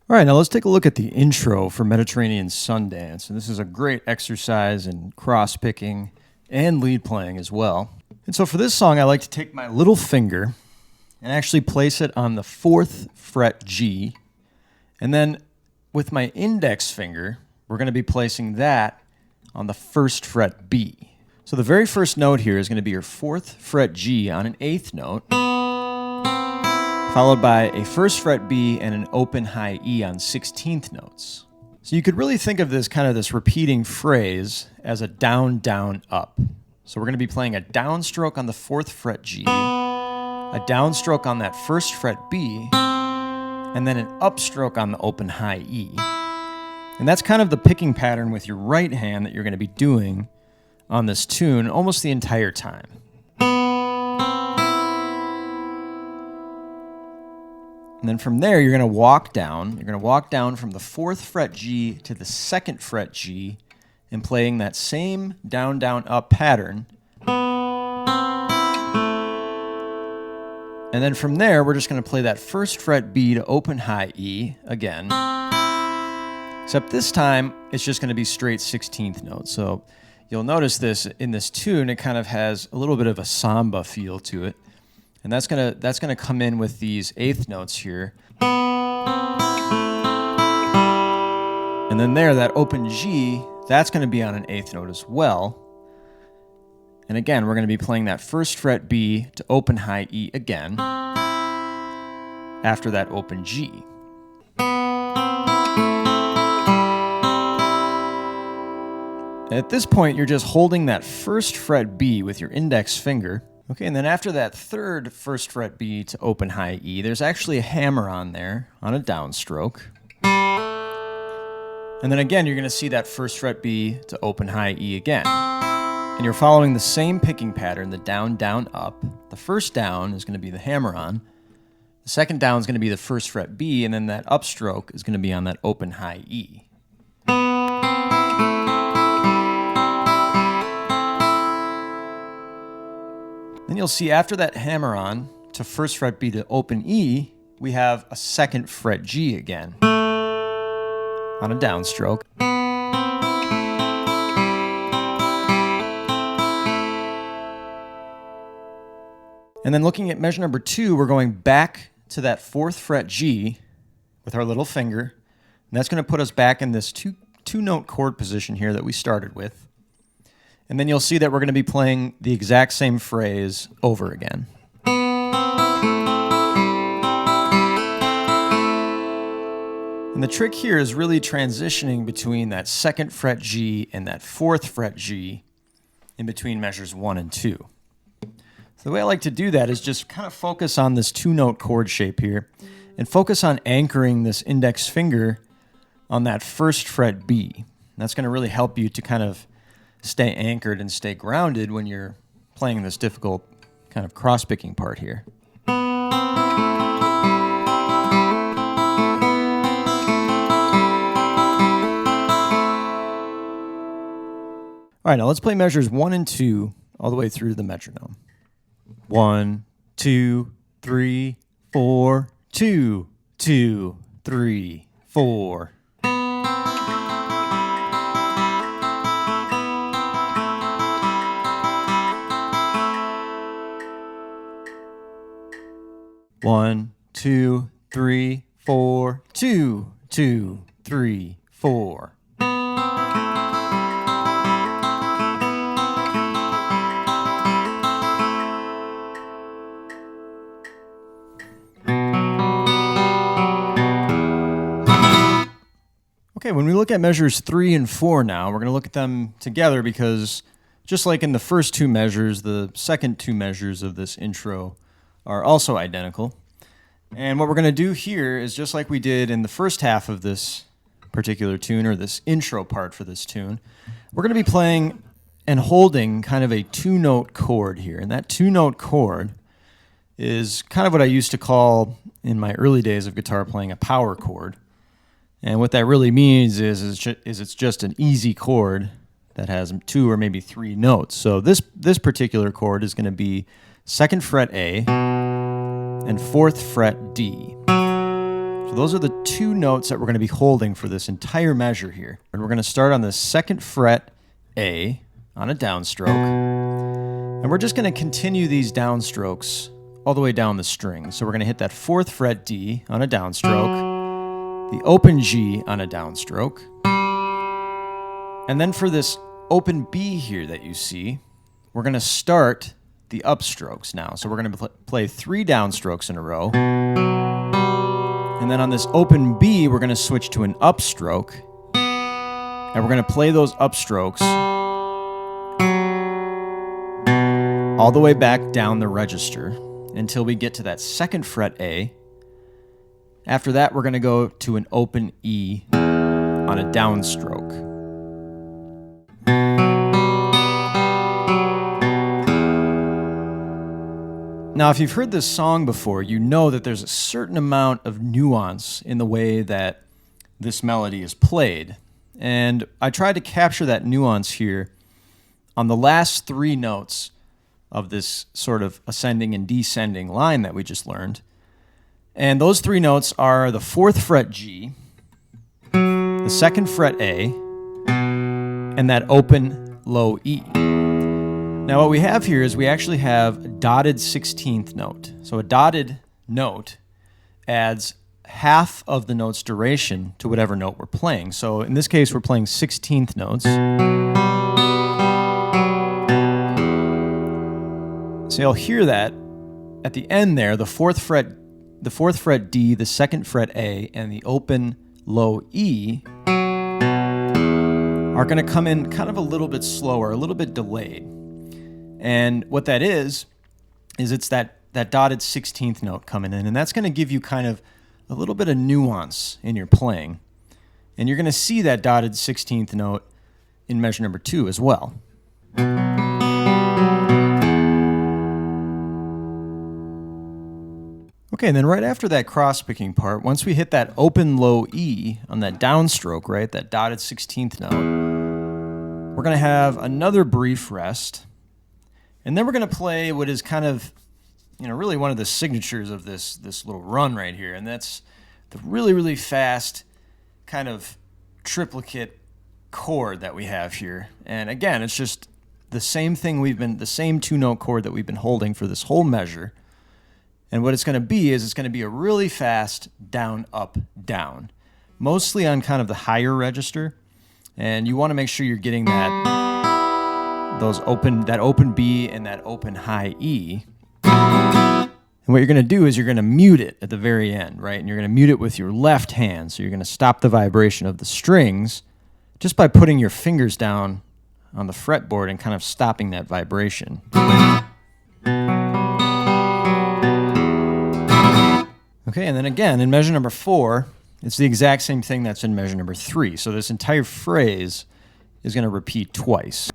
All right, now let's take a look at the intro for Mediterranean Sundance. And this is a great exercise in cross-picking and lead playing as well. And so for this song, I like to take my little finger and actually place it on the 4th fret G. And then with my index finger, we're going to be placing that on the 1st fret B. So the very first note here is going to be your 4th fret G on an 8th note, followed by a 1st fret B and an open high E on 16th notes. So you could really think of this kind of this repeating phrase as a down, down, up. So we're going to be playing a downstroke on the 4th fret G, a downstroke on that 1st fret B, and then an upstroke on the open high E. And that's kind of the picking pattern with your right hand that you're going to be doing on this tune almost the entire time. And then from there, you're going to walk down. You're going to walk down from the 4th fret G to the 2nd fret G and playing that same down, down, up pattern. And then from there, we're just going to play that 1st fret B to open high E again. Except this time, it's just going to be straight 16th notes. So you'll notice this in this tune, it kind of has a little bit of a samba feel to it. And that's gonna come in with these 8th notes here. And then there, that open G, that's gonna be on an 8th note as well. And again, we're gonna be playing that 1st fret B to open high E again after that open G. At this point, you're just holding that 1st fret B with your index finger. Okay, and then after that 3rd 1st fret B to open high E, there's actually a hammer on there on a downstroke. And then again, you're going to see that 1st fret B to open high E again. And you're following the same picking pattern, the down, down, up. The first down is going to be the hammer on. The second down is going to be the 1st fret B, and then that upstroke is going to be on that open high E. Then you'll see after that hammer on to 1st fret B to open E, we have a 2nd fret G again on a downstroke. And then looking at measure number 2, we're going back to that 4th fret G with our little finger. And that's going to put us back in this two-note chord position here that we started with. And then you'll see that we're going to be playing the exact same phrase over again. And the trick here is really transitioning between that 2nd fret G and that 4th fret G in between measures 1 and 2. So the way I like to do that is just kind of focus on this two-note chord shape here and focus on anchoring this index finger on that 1st fret B. And that's going to really help you to kind of stay anchored and stay grounded when you're playing this difficult kind of cross-picking part here. All right, now let's play measures 1 and 2 all the way through the metronome. 1, 2, 3, 4, 2, 2, 3, 4. One, 2, 3, 4, 2, 2, 3, 4. Okay, when we look at measures 3 and 4 now, we're going to look at them together because just like in the first two measures, the second two measures of this intro are also identical. And what we're going to do here is just like we did in the first half of this particular tune, or this intro part for this tune, we're going to be playing and holding kind of a two-note chord here. And that two-note chord is kind of what I used to call in my early days of guitar playing a power chord. And what that really means is it's just an easy chord that has 2 or maybe 3 notes. So this particular chord is going to be 2nd fret A and 4th fret D. So those are the two notes that we're going to be holding for this entire measure here. And we're going to start on the 2nd fret A on a downstroke. And we're just going to continue these downstrokes all the way down the string. So we're going to hit that 4th fret D on a downstroke, the open G on a downstroke. And then for this open B here that you see, we're going to start the upstrokes now. So we're going to play 3 downstrokes in a row. And then on this open B, we're going to switch to an upstroke. And we're going to play those upstrokes all the way back down the register until we get to that 2nd fret A. After that, we're going to go to an open E on a downstroke. Now, if you've heard this song before, you know that there's a certain amount of nuance in the way that this melody is played. And I tried to capture that nuance here on the last 3 notes of this sort of ascending and descending line that we just learned. And those 3 notes are the 4th fret G, the 2nd fret A, and that open low E. Now what we have here is we actually have a dotted 16th note. So a dotted note adds half of the note's duration to whatever note we're playing. So in this case, we're playing 16th notes. So you'll hear that at the end there, the 4th fret D, the 2nd fret A, and the open low E are going to come in kind of a little bit slower, a little bit delayed. And what that is it's that dotted 16th note coming in, and that's going to give you kind of a little bit of nuance in your playing. And you're going to see that dotted 16th note in measure number 2 as well. Okay, and then right after that cross-picking part, once we hit that open low E on that downstroke, right, that dotted 16th note, we're going to have another brief rest. And then we're going to play what is kind of, really one of the signatures of this little run right here. And that's the really, really fast kind of triplicate chord that we have here. And again, it's just the same thing the same 2-note chord that we've been holding for this whole measure. And what it's going to be is it's going to be a really fast down, up, down. Mostly on kind of the higher register. And you want to make sure you're getting that open B and that open high E. And what you're going to do is you're going to mute it at the very end, right? And you're going to mute it with your left hand. So you're going to stop the vibration of the strings just by putting your fingers down on the fretboard and kind of stopping that vibration. Okay, and then again, in measure number 4, it's the exact same thing that's in measure number 3. So this entire phrase is going to repeat twice.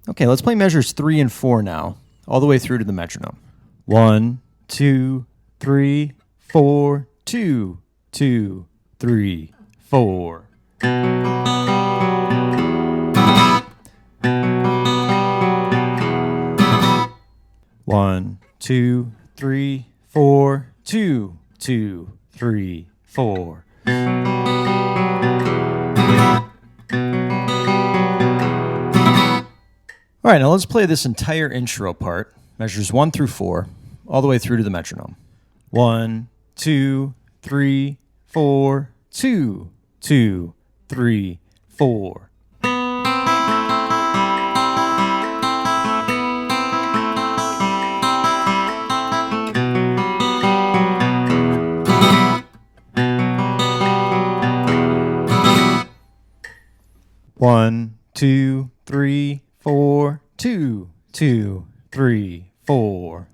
Okay, let's play measures 3 and 4 now, all the way through to the metronome. 1, 2, 3, 4, 2, 2, 3, 4. 1, 2, 3, 4, 2, 2, 3, 4. All right, now let's play this entire intro part, measures 1 through 4, all the way through to the metronome. 1, 2, 3, 4, 2, 2, 3, 4. 1, 2, 3, 4, 2, 2, 3, 4.